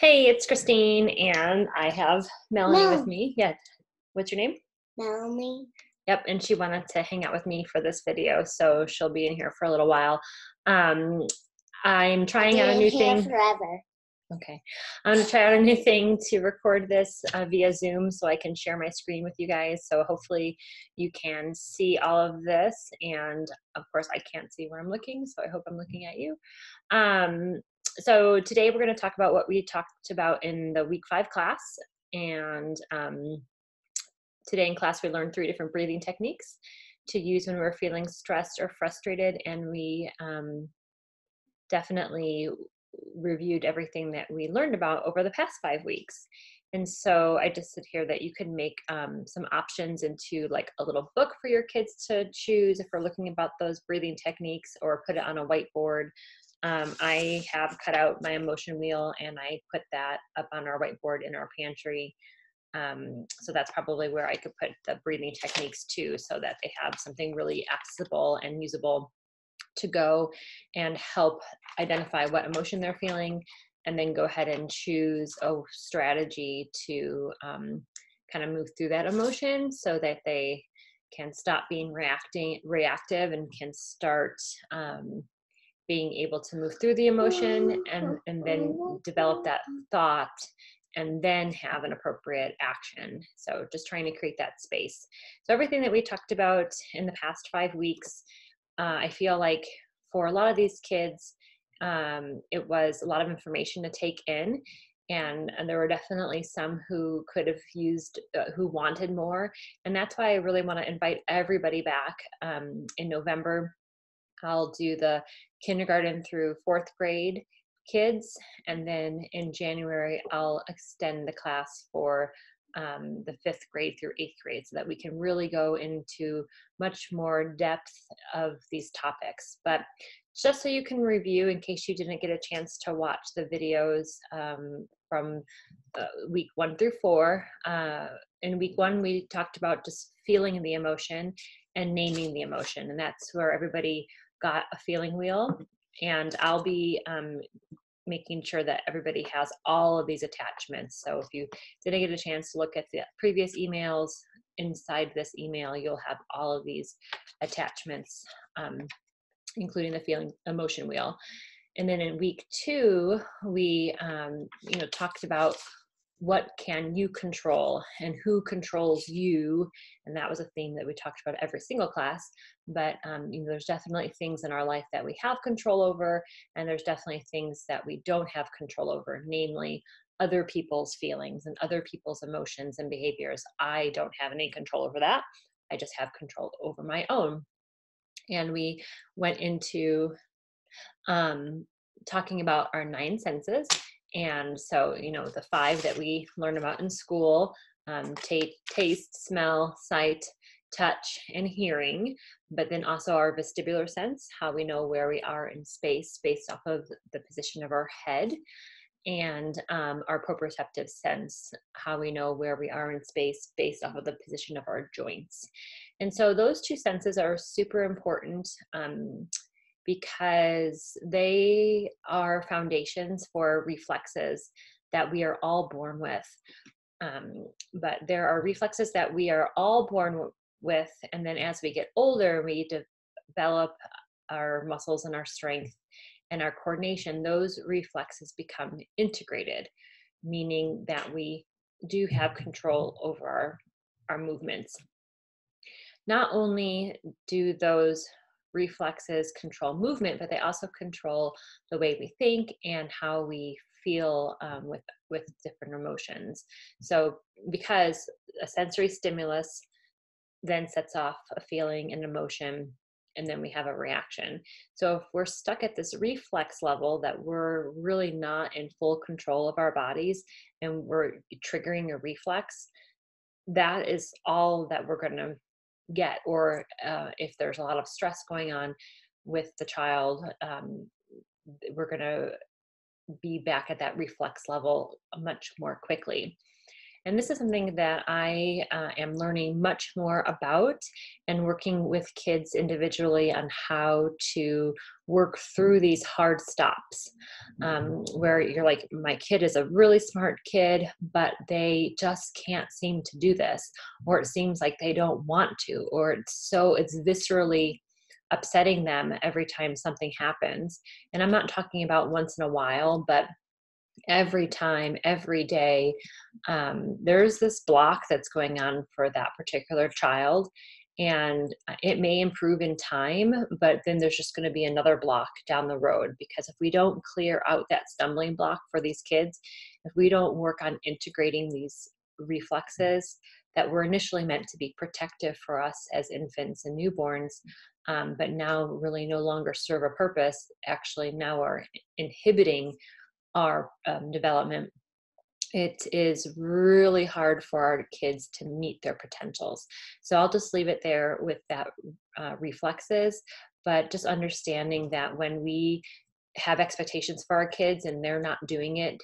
Hey, it's Christine, and I have Melanie with No, me. Yeah, what's your name? Melanie. Yep, and she wanted to hang out with me for this video, so she'll be in here for a little while. Um, I'm I'll trying out a be in new here thing. forever. Okay, I'm gonna try out a new thing to record this via Zoom so I can share my screen with you guys. So hopefully you can see all of this, and of course I can't see where I'm looking, so I hope I'm looking at you. Um, so today we're going to talk about what we talked about in the week 5 class. And today in class we learned 3 different breathing techniques to use when we're feeling stressed or frustrated. And we definitely reviewed everything that we learned about over the past 5 weeks. And so I just said here that you can make some options into like a little book for your kids to choose if we're looking about those breathing techniques, or put it on a whiteboard. I have cut out my emotion wheel and I put that up on our whiteboard in our pantry. So that's probably where I could put the breathing techniques too, so that they have something really accessible and usable to go and help identify what emotion they're feeling, and then go ahead and choose a strategy to kind of move through that emotion so that they can stop being reactive and can start being able to move through the emotion, and then develop that thought and then have an appropriate action. So just trying to create that space. So everything that we talked about in the past 5 weeks, I feel like for a lot of these kids, it was a lot of information to take in. And there were definitely some who could have used, who wanted more. And that's why I really want to invite everybody back in November. I'll do the kindergarten through 4th grade kids. And then in January, I'll extend the class for the 5th grade through 8th grade, so that we can really go into much more depth of these topics. But just so you can review, in case you didn't get a chance to watch the videos from week 1 through 4, in week 1, we talked about just feeling the emotion and naming the emotion. And that's where everybody got a feeling wheel. And I'll be making sure that everybody has all of these attachments. So if you didn't get a chance to look at the previous emails, inside this email, you'll have all of these attachments, including the feeling emotion wheel. And then in week 2, we talked about what can you control and who controls you. And that was a theme that we talked about every single class. But there's definitely things in our life that we have control over, and there's definitely things that we don't have control over, namely other people's feelings and other people's emotions and behaviors. I don't have any control over that. I just have control over my own. And we went into talking about our 9 senses. And so, the 5 that we learn about in school, taste, smell, sight, touch, and hearing, but then also our vestibular sense, how we know where we are in space based off of the position of our head, and our proprioceptive sense, how we know where we are in space based off of the position of our joints. And so those 2 senses are super important, because they are foundations for reflexes that we are all born with. But there are reflexes that we are all born with, and then as we get older, we develop our muscles and our strength and our coordination. Those reflexes become integrated, meaning that we do have control over our movements. Not only do those reflexes control movement, but they also control the way we think and how we feel with different emotions. So, because a sensory stimulus then sets off a feeling and emotion, and then we have a reaction. So, if we're stuck at this reflex level, that we're really not in full control of our bodies and we're triggering a reflex, that is all that we're going to get. Or if there's a lot of stress going on with the child, we're going to be back at that reflex level much more quickly. And this is something that I am learning much more about and working with kids individually on how to work through these hard stops, where you're like, my kid is a really smart kid, but they just can't seem to do this, or it seems like they don't want to, or it's viscerally upsetting them every time something happens. And I'm not talking about once in a while, but every time, every day, there's this block that's going on for that particular child. And it may improve in time, but then there's just going to be another block down the road, because if we don't clear out that stumbling block for these kids, if we don't work on integrating these reflexes that were initially meant to be protective for us as infants and newborns, but now really no longer serve a purpose, actually now are inhibiting our development, it is really hard for our kids to meet their potentials. So I'll just leave it there with that reflexes, but just understanding that when we have expectations for our kids and they're not doing it,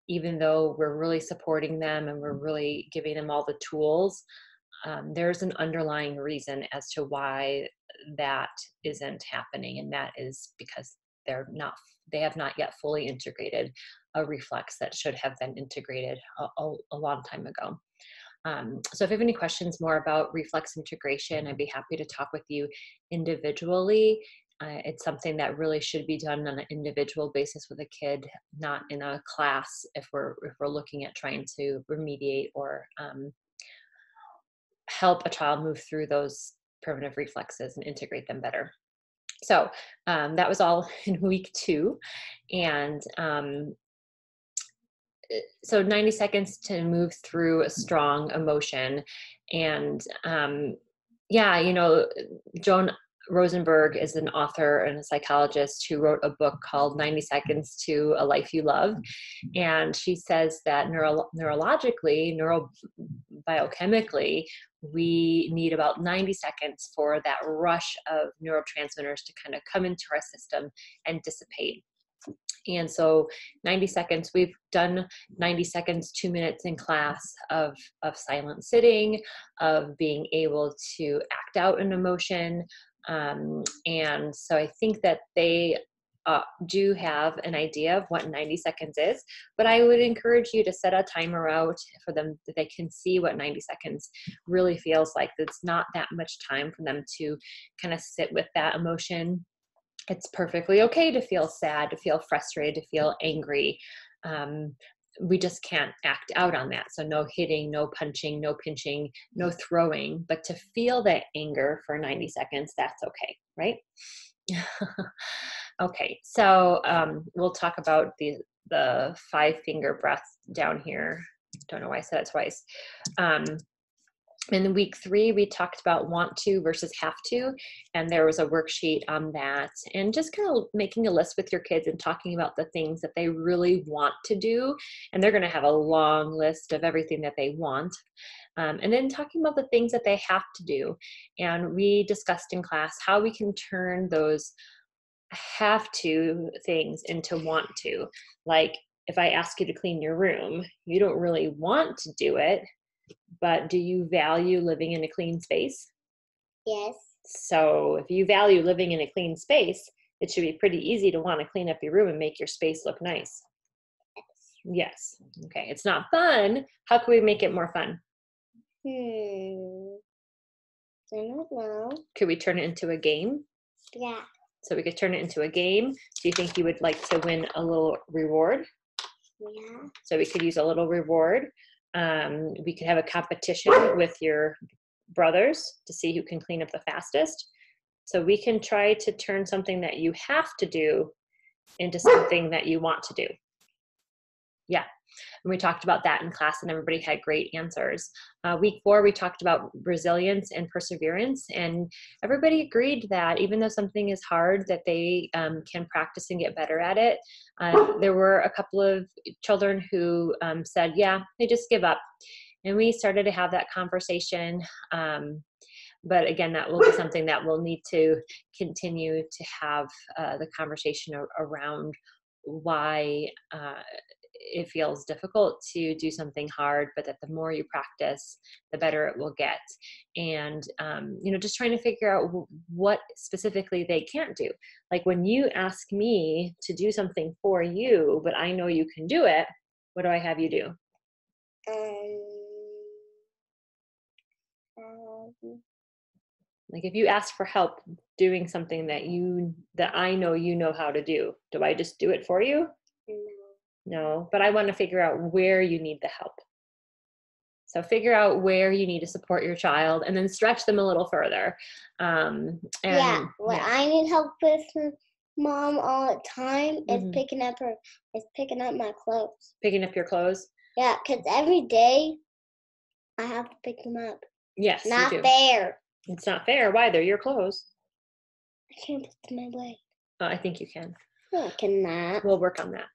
even though we're really supporting them and we're really giving them all the tools, there's an underlying reason as to why that isn't happening. And that is because they have not yet fully integrated a reflex that should have been integrated a long time ago. So if you have any questions more about reflex integration, I'd be happy to talk with you individually. It's something that really should be done on an individual basis with a kid, not in a class if we're looking at trying to remediate or help a child move through those primitive reflexes and integrate them better. So that was all in week 2. And so 90 seconds to move through a strong emotion. And Joan Rosenberg is an author and a psychologist who wrote a book called 90 Seconds to a Life You Love. And she says that neurologically, neurobiochemically, we need about 90 seconds for that rush of neurotransmitters to kind of come into our system and dissipate. And so 90 seconds, we've done 90 seconds, 2 minutes in class of silent sitting, of being able to act out an emotion. And so I think that they do have an idea of what 90 seconds is, but I would encourage you to set a timer out for them that they can see what 90 seconds really feels like. It's not that much time for them to kind of sit with that emotion. It's perfectly okay to feel sad, to feel frustrated, to feel angry. We just can't act out on that. So no hitting, no punching, no pinching, no throwing, but to feel that anger for 90 seconds, that's okay, right? Okay, so we'll talk about the 5-finger breath down here. Don't know why I said it twice. In week 3, we talked about want to versus have to, and there was a worksheet on that, and just kind of making a list with your kids and talking about the things that they really want to do, and they're going to have a long list of everything that they want, and then talking about the things that they have to do. And we discussed in class how we can turn those have to things into want to. Like, if I ask you to clean your room, you don't really want to do it, but do you value living in a clean space? Yes. So if you value living in a clean space, it should be pretty easy to want to clean up your room and make your space look nice. Yes. Okay. It's not fun. How can we make it more fun? I don't know. Could we turn it into a game? Yeah. So we could turn it into a game. Do you think you would like to win a little reward? Yeah. So we could use a little reward. We could have a competition with your brothers to see who can clean up the fastest. So we can try to turn something that you have to do into something that you want to do. Yeah. And we talked about that in class, and everybody had great answers. Week 4, we talked about resilience and perseverance, and everybody agreed that even though something is hard, that they can practice and get better at it. There were a couple of children who said, yeah, they just give up. And we started to have that conversation. But again, that will be something that we'll need to continue to have the conversation around why it feels difficult to do something hard, but that the more you practice, the better it will get. And, just trying to figure out what specifically they can't do. Like when you ask me to do something for you, but I know you can do it, what do I have you do? Like if you ask for help doing something that I know you know how to do I just do it for you? No, but I want to figure out where you need the help. So figure out where you need to support your child and then stretch them a little further. What I need help with Mom all the time is Mhm. picking up my clothes. Picking up your clothes? Yeah, because every day I have to pick them up. Yes, you Not do. fair. It's not fair. Why? They're your clothes. I can't put them away. I think you can. No, I cannot. We'll work on that.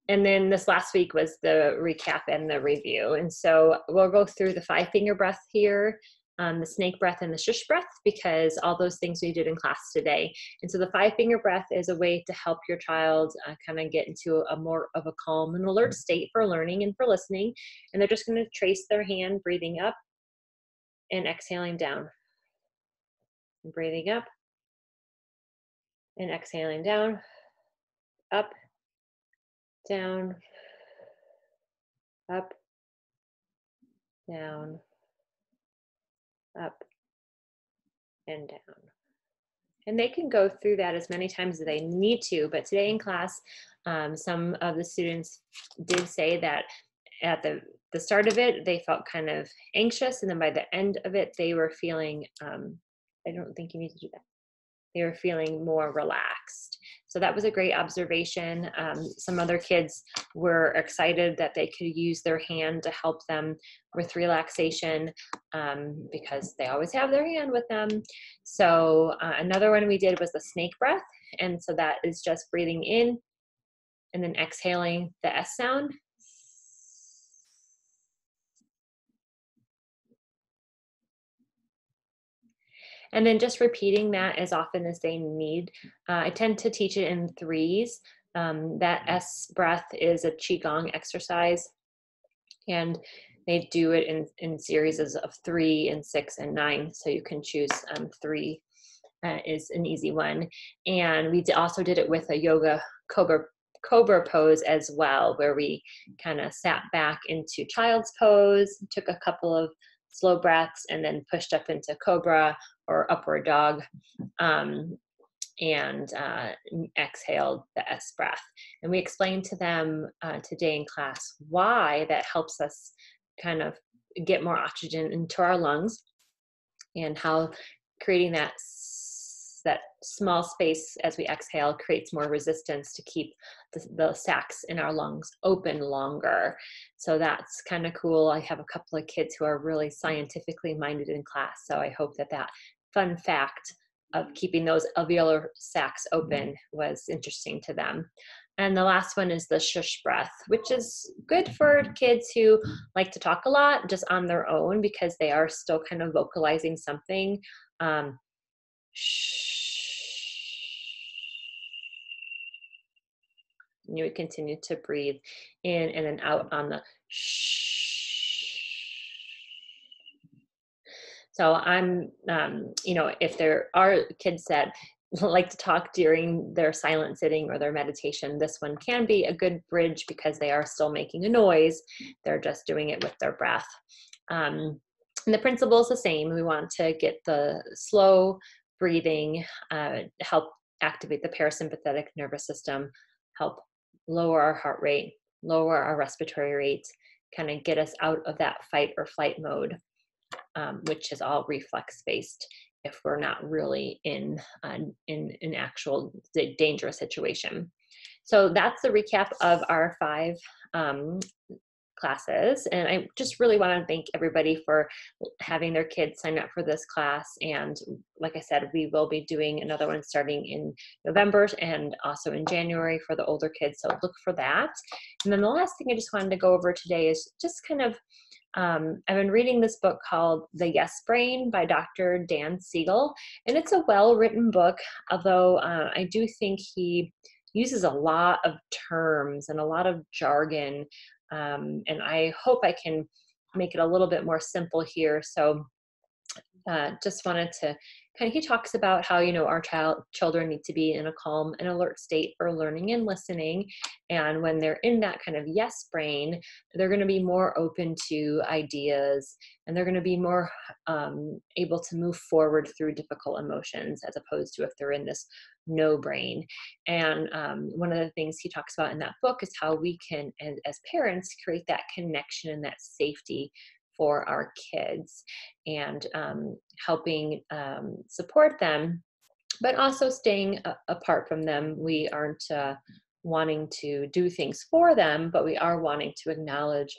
And then this last week was the recap and the review. And so we'll go through the 5-finger breath here, the snake breath and the shush breath, because all those things we did in class today. And so the 5-finger breath is a way to help your child kind of get into a more of a calm and alert state for learning and for listening. And they're just going to trace their hand, breathing up and exhaling down. And breathing up and exhaling down, up, down, up, down, up, and down. And they can go through that as many times as they need to, but today in class, some of the students did say that at the start of it, they felt kind of anxious, and then by the end of it, they were feeling, I don't think you need to do that. They were feeling more relaxed. So that was a great observation. Some other kids were excited that they could use their hand to help them with relaxation because they always have their hand with them. So another one we did was the snake breath. And so that is just breathing in and then exhaling the S sound. And then just repeating that as often as they need. I tend to teach it in 3s. That S breath is a Qigong exercise, and they do it in series of 3 and 6 and 9. So you can choose 3 is an easy one. And we also did it with a yoga cobra pose as well, where we kind of sat back into child's pose, took a couple of slow breaths, and then pushed up into cobra or upward dog, and exhaled the S breath. And we explained to them today in class why that helps us kind of get more oxygen into our lungs, and how creating that small space as we exhale creates more resistance to keep the sacs in our lungs open longer. So that's kind of cool. I have a couple of kids who are really scientifically minded in class, so I hope that fun fact of keeping those alveolar sacs open was interesting to them. And the last one is the shush breath, which is good for kids who like to talk a lot just on their own because they are still kind of vocalizing something. Shh. And you would continue to breathe in and then out on the shh. So I'm, if there are kids that like to talk during their silent sitting or their meditation, this one can be a good bridge because they are still making a noise. They're just doing it with their breath. And the principle is the same. We want to get the slow breathing, help activate the parasympathetic nervous system, help lower our heart rate, lower our respiratory rate, kind of get us out of that fight or flight mode, which is all reflex based if we're not really in an actual dangerous situation. So that's the recap of our 5 classes. And I just really want to thank everybody for having their kids sign up for this class. And like I said, we will be doing another one starting in November and also in January for the older kids. So look for that. And then the last thing I just wanted to go over today is just kind of, I've been reading this book called The Yes Brain by Dr. Dan Siegel. And it's a well-written book, although I do think he uses a lot of terms and a lot of jargon. And I hope I can make it a little bit more simple here. So just wanted to kind of, he talks about how, our children need to be in a calm and alert state for learning and listening. And when they're in that kind of yes brain, they're going to be more open to ideas, and they're going to be more able to move forward through difficult emotions, as opposed to if they're in this no brain. And one of the things he talks about in that book is how we can, as parents, create that connection and that safety for our kids, and helping support them, but also staying apart from them. We aren't wanting to do things for them, but we are wanting to acknowledge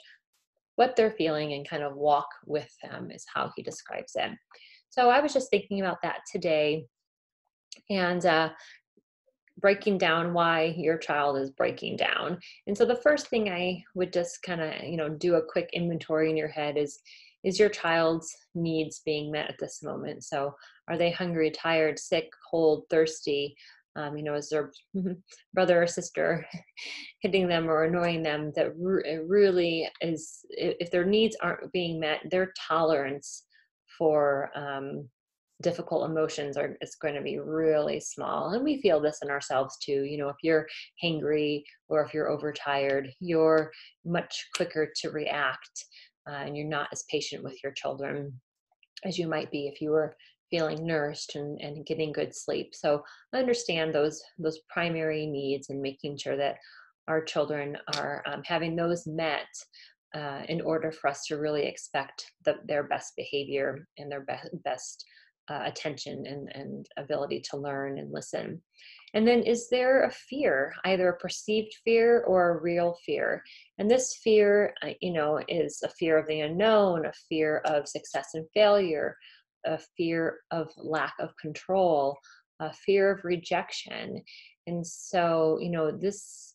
what they're feeling and kind of walk with them, is how he describes it. So I was just thinking about that today, and breaking down why your child is breaking down. And so the first thing I would just kind of, do a quick inventory in your head is your child's needs being met at this moment? So are they hungry, tired, sick, cold, thirsty? Is their brother or sister hitting them or annoying them? That it really is, if their needs aren't being met, their tolerance for difficult emotions is going to be really small. And we feel this in ourselves too. If you're hangry or if you're overtired, you're much quicker to react, and you're not as patient with your children as you might be if you were feeling nourished and getting good sleep. So understand those primary needs, and making sure that our children are having those met in order for us to really expect their best behavior and their best attention and ability to learn and listen. And then, is there a fear, either a perceived fear or a real fear? And this fear, is a fear of the unknown, a fear of success and failure, a fear of lack of control, a fear of rejection. And so, this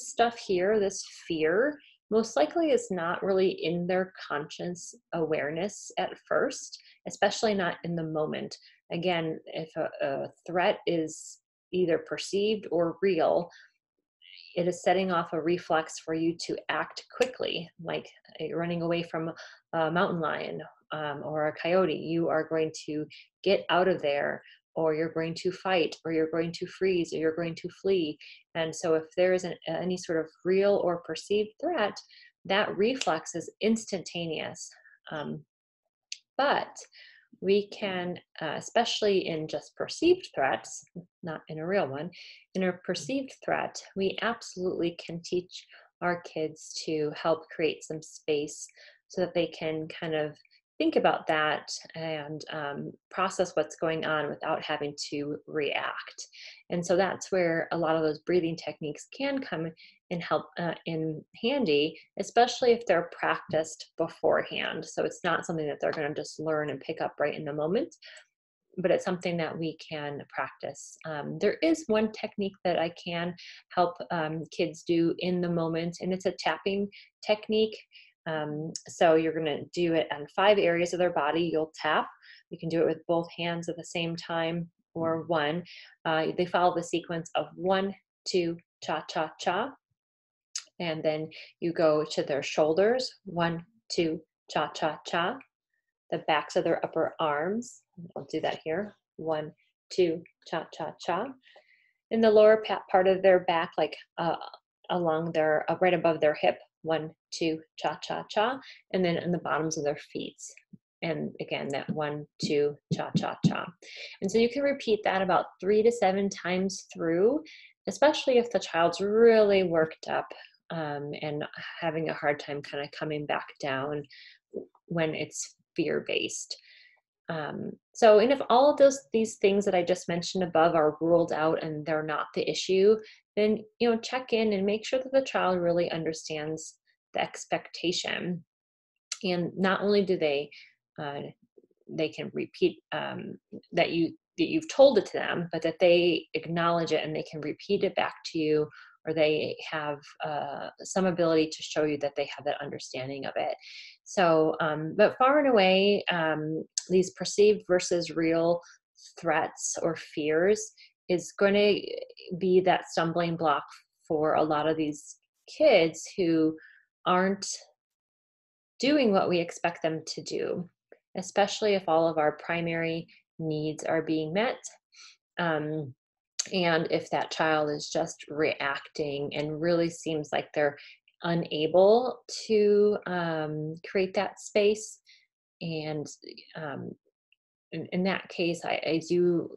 stuff here, this fear, most likely is not really in their conscious awareness at first, especially not in the moment. Again, if a threat is either perceived or real, it is setting off a reflex for you to act quickly, like running away from a mountain lion or a coyote. You are going to get out of there, or you're going to fight, or you're going to freeze, or you're going to flee. And so if there is any sort of real or perceived threat, that reflex is instantaneous. But we can, especially in just perceived threats, not in a real one, in a perceived threat, we absolutely can teach our kids to help create some space so that they can kind of think about that and process what's going on without having to react. And so that's where a lot of those breathing techniques can come and help in handy, especially if they're practiced beforehand. So it's not something that they're going to just learn and pick up right in the moment, but it's something that we can practice. There is one technique that I can help kids do in the moment, and it's a tapping technique. So you're going to do it on 5 areas of their body. You'll tap. You can do it with both hands at the same time, or one. They follow the sequence of 1, 2, cha, cha, cha. And then you go to their shoulders, 1, 2, cha, cha, cha. The backs of their upper arms. I'll do that here. 1, 2, cha, cha, cha. In the lower part of their back, like along their, right above their hip, 1, 2, cha, cha, cha. And then in the bottoms of their feet. And again, that 1, 2, cha, cha, cha. And so you can repeat that about 3 to 7 times through, especially if the child's really worked up and having a hard time kind of coming back down when it's fear-based. So, and if all of these things that I just mentioned above are ruled out and they're not the issue, then, check in and make sure that the child really understands the expectation. And not only do they can repeat that you've told it to them, but that they acknowledge it and they can repeat it back to you, or they have some ability to show you that they have that understanding of it. So, but far and away, these perceived versus real threats or fears is going to be that stumbling block for a lot of these kids who aren't doing what we expect them to do, especially if all of our primary needs are being met. Um, and if that child is just reacting and really seems like they're unable to create that space. And um, in that case, I do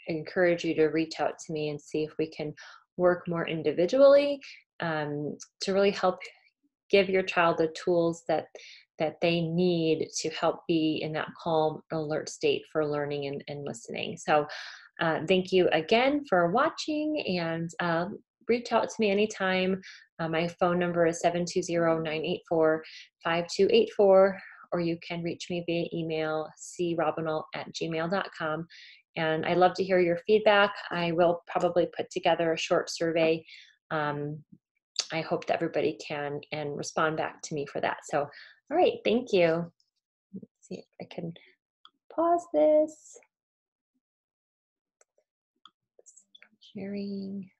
encourage you to reach out to me and see if we can work more individually to really help give your child the tools that they need to help be in that calm, alert state for learning and listening. So thank you again for watching, and reach out to me anytime. My phone number is 720-984-5284, or you can reach me via email, crobinall@gmail.com. And I'd love to hear your feedback. I will probably put together a short survey. I hope that everybody can and respond back to me for that. So, all right, thank you. Let's see if I can pause this. Sharing.